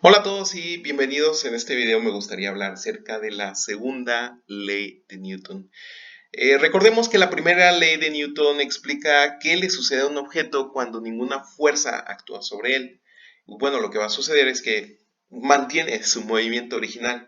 Hola a todos y bienvenidos. En este video me gustaría hablar acerca de la segunda ley de Newton. Recordemos que la primera ley de Newton explica qué le sucede a un objeto cuando ninguna fuerza actúa sobre él. Bueno, lo que va a suceder es que mantiene su movimiento original,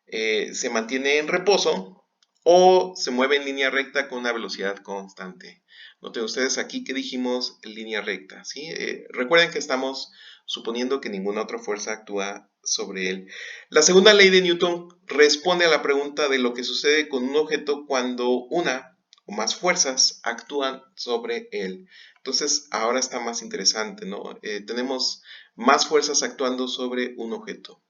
se mantiene en reposo o se mueve en línea recta con una velocidad constante. Noten ustedes aquí que dijimos en línea recta, ¿sí? Recuerden que estamos suponiendo que ninguna otra fuerza actúa sobre él. La segunda ley de Newton responde a la pregunta de lo que sucede con un objeto cuando una o más fuerzas actúan sobre él. Entonces, ahora está más interesante, ¿no? Tenemos más fuerzas actuando sobre un objeto.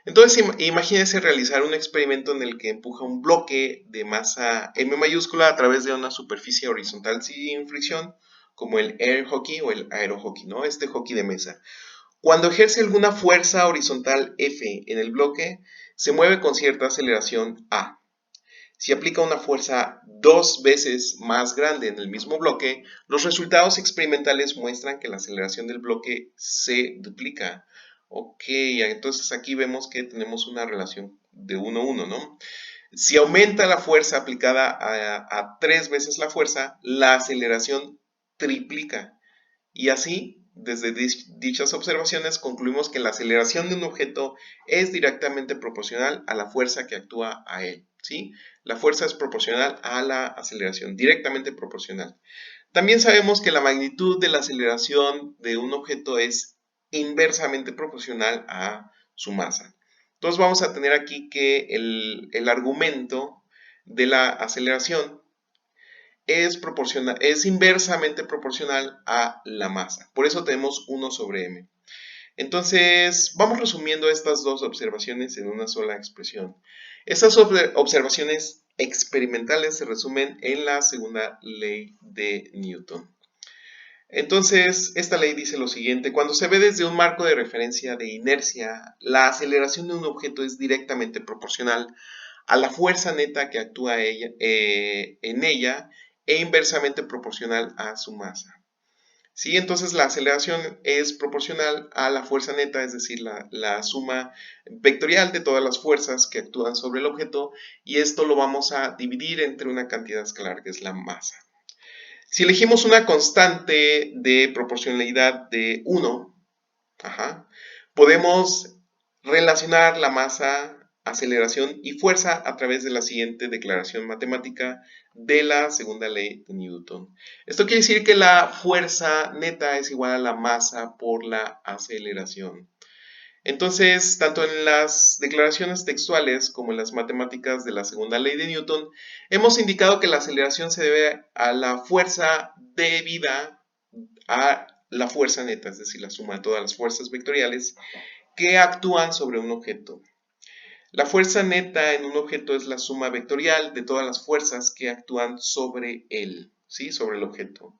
Entonces, imagínense realizar un experimento en el que empuja un bloque de masa M mayúscula a través de una superficie horizontal sin fricción, como el air hockey o el aero hockey, ¿no? Este hockey de mesa. Cuando ejerce alguna fuerza horizontal F en el bloque, se mueve con cierta aceleración A. Si aplica una fuerza dos veces más grande en el mismo bloque, los resultados experimentales muestran que la aceleración del bloque se duplica. Ok, entonces aquí vemos que tenemos una relación de 1 a 1, ¿no? Si aumenta la fuerza aplicada a tres veces la fuerza, la aceleración triplica. Y así, desde dichas observaciones, concluimos que la aceleración de un objeto es directamente proporcional a la fuerza que actúa a él, ¿sí? La fuerza es proporcional a la aceleración, directamente proporcional. También sabemos que la magnitud de la aceleración de un objeto es inversamente proporcional a su masa. Entonces vamos a tener aquí que el argumento de la aceleración es inversamente proporcional a la masa. Por eso tenemos 1 sobre m. Entonces, vamos resumiendo estas dos observaciones en una sola expresión. Estas observaciones experimentales se resumen en la segunda ley de Newton. Entonces, esta ley dice lo siguiente: cuando se ve desde un marco de referencia de inercia, la aceleración de un objeto es directamente proporcional a la fuerza neta que actúa en ella e inversamente proporcional a su masa. ¿Sí? Entonces la aceleración es proporcional a la fuerza neta, es decir, la suma vectorial de todas las fuerzas que actúan sobre el objeto, y esto lo vamos a dividir entre una cantidad escalar que es la masa. Si elegimos una constante de proporcionalidad de 1, podemos relacionar la masa, aceleración y fuerza a través de la siguiente declaración matemática de la segunda ley de Newton. Esto quiere decir que la fuerza neta es igual a la masa por la aceleración. Entonces, tanto en las declaraciones textuales como en las matemáticas de la segunda ley de Newton, hemos indicado que la aceleración se debe a la fuerza debida a la fuerza neta, es decir, la suma de todas las fuerzas vectoriales que actúan sobre un objeto. La fuerza neta en un objeto es la suma vectorial de todas las fuerzas que actúan sobre él, ¿sí? Sobre el objeto.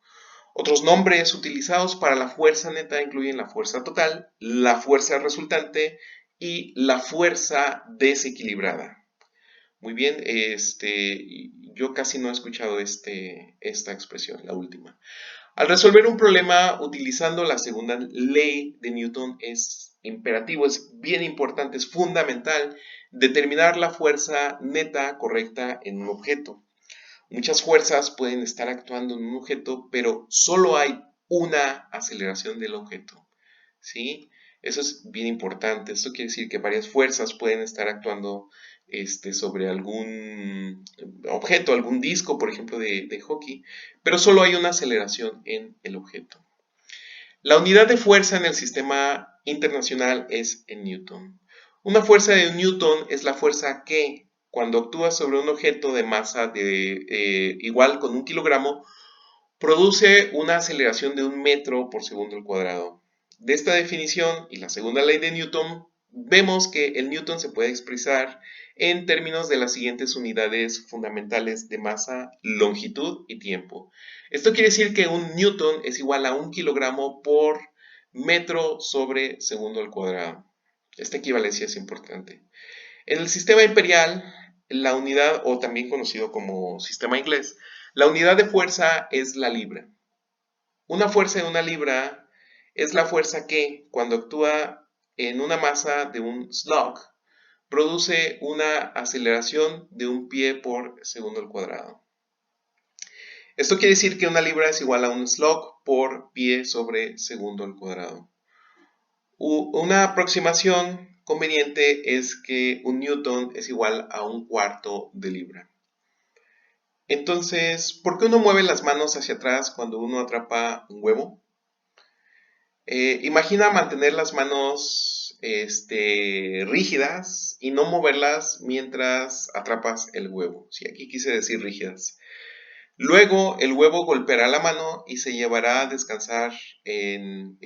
Otros nombres utilizados para la fuerza neta incluyen la fuerza total, la fuerza resultante y la fuerza desequilibrada. Muy bien, yo casi no he escuchado esta expresión, la última. Al resolver un problema utilizando la segunda ley de Newton es imperativo, es bien importante, es fundamental determinar la fuerza neta correcta en un objeto. Muchas fuerzas pueden estar actuando en un objeto, pero solo hay una aceleración del objeto, ¿sí? Eso es bien importante. Esto quiere decir que varias fuerzas pueden estar actuando sobre algún objeto, algún disco, por ejemplo, de hockey, pero solo hay una aceleración en el objeto. La unidad de fuerza en el sistema internacional es en Newton. Una fuerza de Newton es la fuerza que, cuando actúa sobre un objeto de masa igual con 1 kilogramo, produce una aceleración de 1 metro por segundo al cuadrado. De esta definición y la segunda ley de Newton, vemos que el Newton se puede expresar en términos de las siguientes unidades fundamentales de masa, longitud y tiempo. Esto quiere decir que un Newton es igual a 1 kilogramo por metro sobre segundo al cuadrado. Esta equivalencia es importante. En el sistema imperial, la unidad, o también conocido como sistema inglés, la unidad de fuerza es la libra. Una fuerza de 1 libra es la fuerza que, cuando actúa en una masa de un slug produce una aceleración de 1 pie por segundo al cuadrado. Esto quiere decir que una libra es igual a un slug por pie sobre segundo al cuadrado. Una aproximación conveniente es que un newton es igual a 1/4 de libra. Entonces, ¿por qué uno mueve las manos hacia atrás cuando uno atrapa un huevo? Imagina mantener las manos rígidas y no moverlas mientras atrapas el huevo. Sí, aquí quise decir rígidas. Luego el huevo golpeará la mano y se llevará a descansar en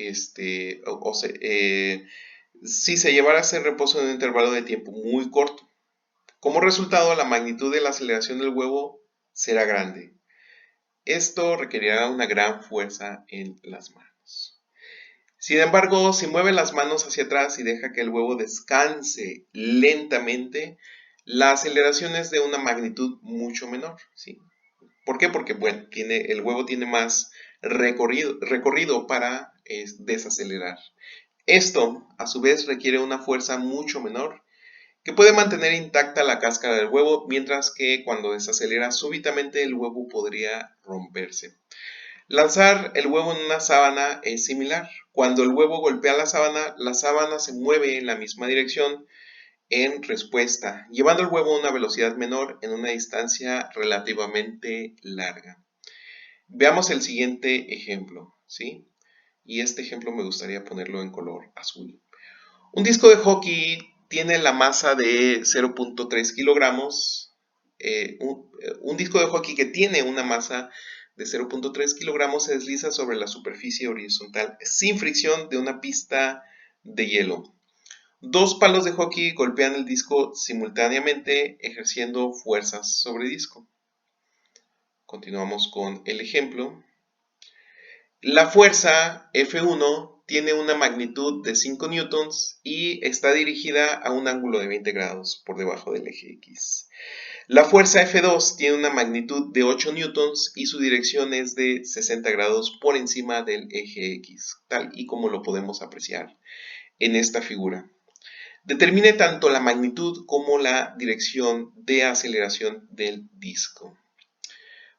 si se llevará a hacer reposo en un intervalo de tiempo muy corto. Como resultado, la magnitud de la aceleración del huevo será grande. Esto requerirá una gran fuerza en las manos. Sin embargo, si mueve las manos hacia atrás y deja que el huevo descanse lentamente, la aceleración es de una magnitud mucho menor, ¿sí? ¿Por qué? Porque bueno, el huevo tiene más recorrido para desacelerar. Esto, a su vez, requiere una fuerza mucho menor que puede mantener intacta la cáscara del huevo, mientras que cuando desacelera súbitamente el huevo podría romperse. Lanzar el huevo en una sábana es similar. Cuando el huevo golpea la sábana se mueve en la misma dirección en respuesta, llevando el huevo a una velocidad menor en una distancia relativamente larga. Veamos el siguiente ejemplo, ¿sí? Y este ejemplo me gustaría ponerlo en color azul. Un disco de hockey tiene la masa de 0.3 kilogramos. Un disco de hockey que tiene una masa de 0.3 kilogramos se desliza sobre la superficie horizontal sin fricción de una pista de hielo. Dos palos de hockey golpean el disco simultáneamente ejerciendo fuerzas sobre el disco. Continuamos con el ejemplo. La fuerza F1 tiene una magnitud de 5 newtons y está dirigida a un ángulo de 20 grados por debajo del eje X. La fuerza F2 tiene una magnitud de 8 newtons y su dirección es de 60 grados por encima del eje X, tal y como lo podemos apreciar en esta figura. Determine tanto la magnitud como la dirección de aceleración del disco.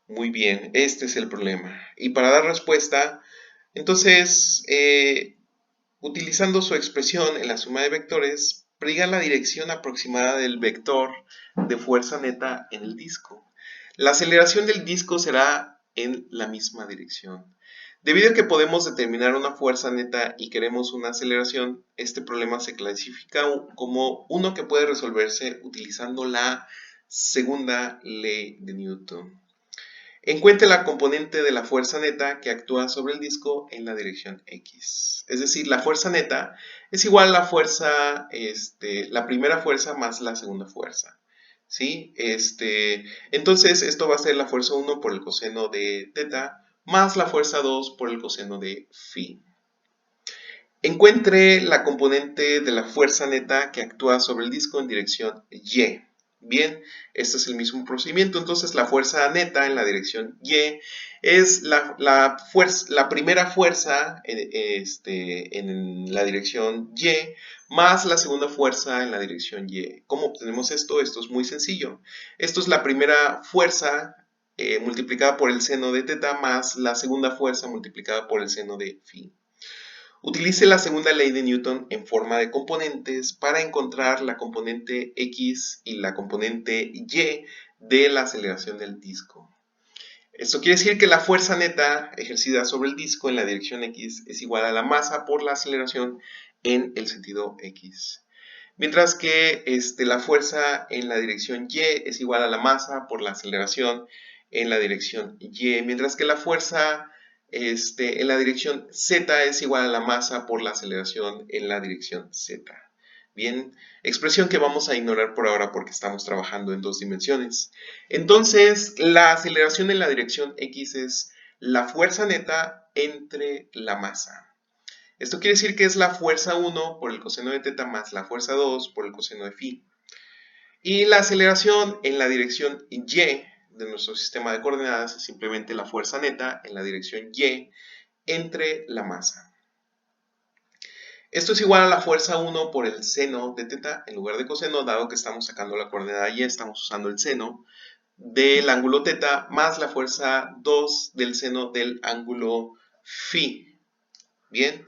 Muy bien, este es el problema. Y para dar respuesta, entonces, utilizando su expresión en la suma de vectores, prediga la dirección aproximada del vector de fuerza neta en el disco. La aceleración del disco será en la misma dirección. Debido a que podemos determinar una fuerza neta y queremos una aceleración, este problema se clasifica como uno que puede resolverse utilizando la segunda ley de Newton. Encuentre la componente de la fuerza neta que actúa sobre el disco en la dirección X. Es decir, la fuerza neta es igual a la fuerza, la primera fuerza más la segunda fuerza. ¿Sí? Entonces, esto va a ser la fuerza 1 por el coseno de teta más la fuerza 2 por el coseno de phi. Encuentre la componente de la fuerza neta que actúa sobre el disco en dirección Y. Bien, este es el mismo procedimiento. Entonces, la fuerza neta en la dirección Y es la primera fuerza en la dirección Y más la segunda fuerza en la dirección Y. ¿Cómo obtenemos esto? Esto es muy sencillo. Esto es la primera fuerza multiplicada por el seno de teta más la segunda fuerza multiplicada por el seno de phi. Utilice la segunda ley de Newton en forma de componentes para encontrar la componente X y la componente Y de la aceleración del disco. Esto quiere decir que la fuerza neta ejercida sobre el disco en la dirección X es igual a la masa por la aceleración en el sentido X. Mientras que la fuerza en la dirección Y es igual a la masa por la aceleración en la dirección Y. Mientras que la fuerza en la dirección Z es igual a la masa por la aceleración en la dirección Z. Bien, expresión que vamos a ignorar por ahora porque estamos trabajando en dos dimensiones. Entonces, la aceleración en la dirección X es la fuerza neta entre la masa. Esto quiere decir que es la fuerza 1 por el coseno de teta más la fuerza 2 por el coseno de phi. Y la aceleración en la dirección Y de nuestro sistema de coordenadas es simplemente la fuerza neta en la dirección Y entre la masa. Esto es igual a la fuerza 1 por el seno de teta en lugar de coseno, dado que estamos sacando la coordenada y estamos usando el seno del ángulo teta más la fuerza 2 del seno del ángulo phi. Bien,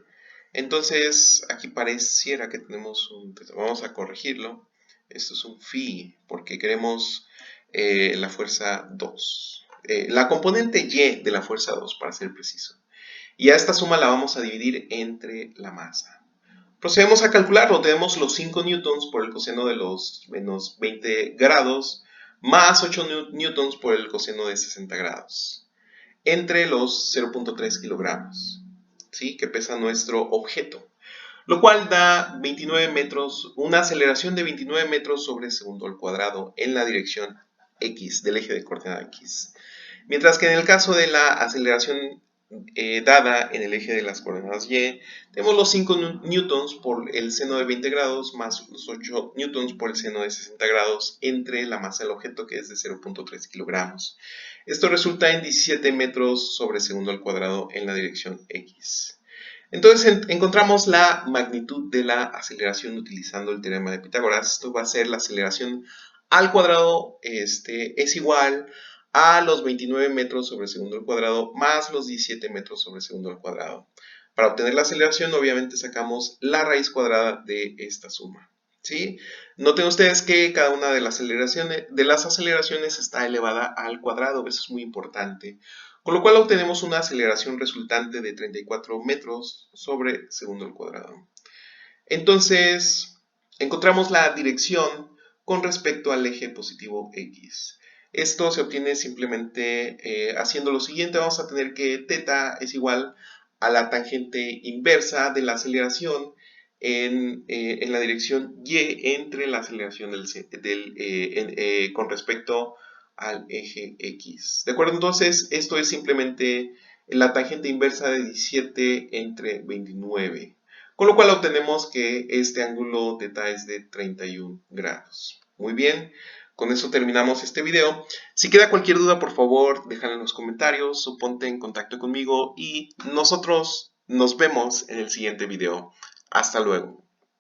entonces aquí pareciera que tenemos un teta. Vamos a corregirlo. Esto es un phi porque queremos la fuerza 2. La componente y de la fuerza 2 para ser preciso. Y a esta suma la vamos a dividir entre la masa. Procedemos a calcularlo. Tenemos los 5 newtons por el coseno de los menos 20 grados más 8 newtons por el coseno de 60 grados entre los 0.3 kilogramos, ¿sí? Que pesa nuestro objeto, lo cual da 29 metros, una aceleración de 29 metros sobre segundo al cuadrado en la dirección X, del eje de coordenada X. Mientras que en el caso de la aceleración dada en el eje de las coordenadas Y, tenemos los 5 newtons por el seno de 20 grados más los 8 newtons por el seno de 60 grados entre la masa del objeto, que es de 0.3 kilogramos. Esto resulta en 17 metros sobre segundo al cuadrado en la dirección X. Entonces encontramos la magnitud de la aceleración utilizando el teorema de Pitágoras. Esto va a ser la aceleración al cuadrado, es igual a los 29 metros sobre segundo al cuadrado más los 17 metros sobre segundo al cuadrado. Para obtener la aceleración, obviamente sacamos la raíz cuadrada de esta suma, ¿sí? Noten ustedes que cada una de las aceleraciones está elevada al cuadrado, eso es muy importante. Con lo cual obtenemos una aceleración resultante de 34 metros sobre segundo al cuadrado. Entonces, encontramos la dirección con respecto al eje positivo X. Esto se obtiene simplemente haciendo lo siguiente. Vamos a tener que θ es igual a la tangente inversa de la aceleración en la dirección Y entre la aceleración con respecto al eje X. ¿De acuerdo? Entonces, esto es simplemente la tangente inversa de 17 entre 29. Con lo cual obtenemos que este ángulo θ es de 31 grados. Muy bien, con eso terminamos este video. Si queda cualquier duda, por favor, déjala en los comentarios o ponte en contacto conmigo y nosotros nos vemos en el siguiente video. Hasta luego.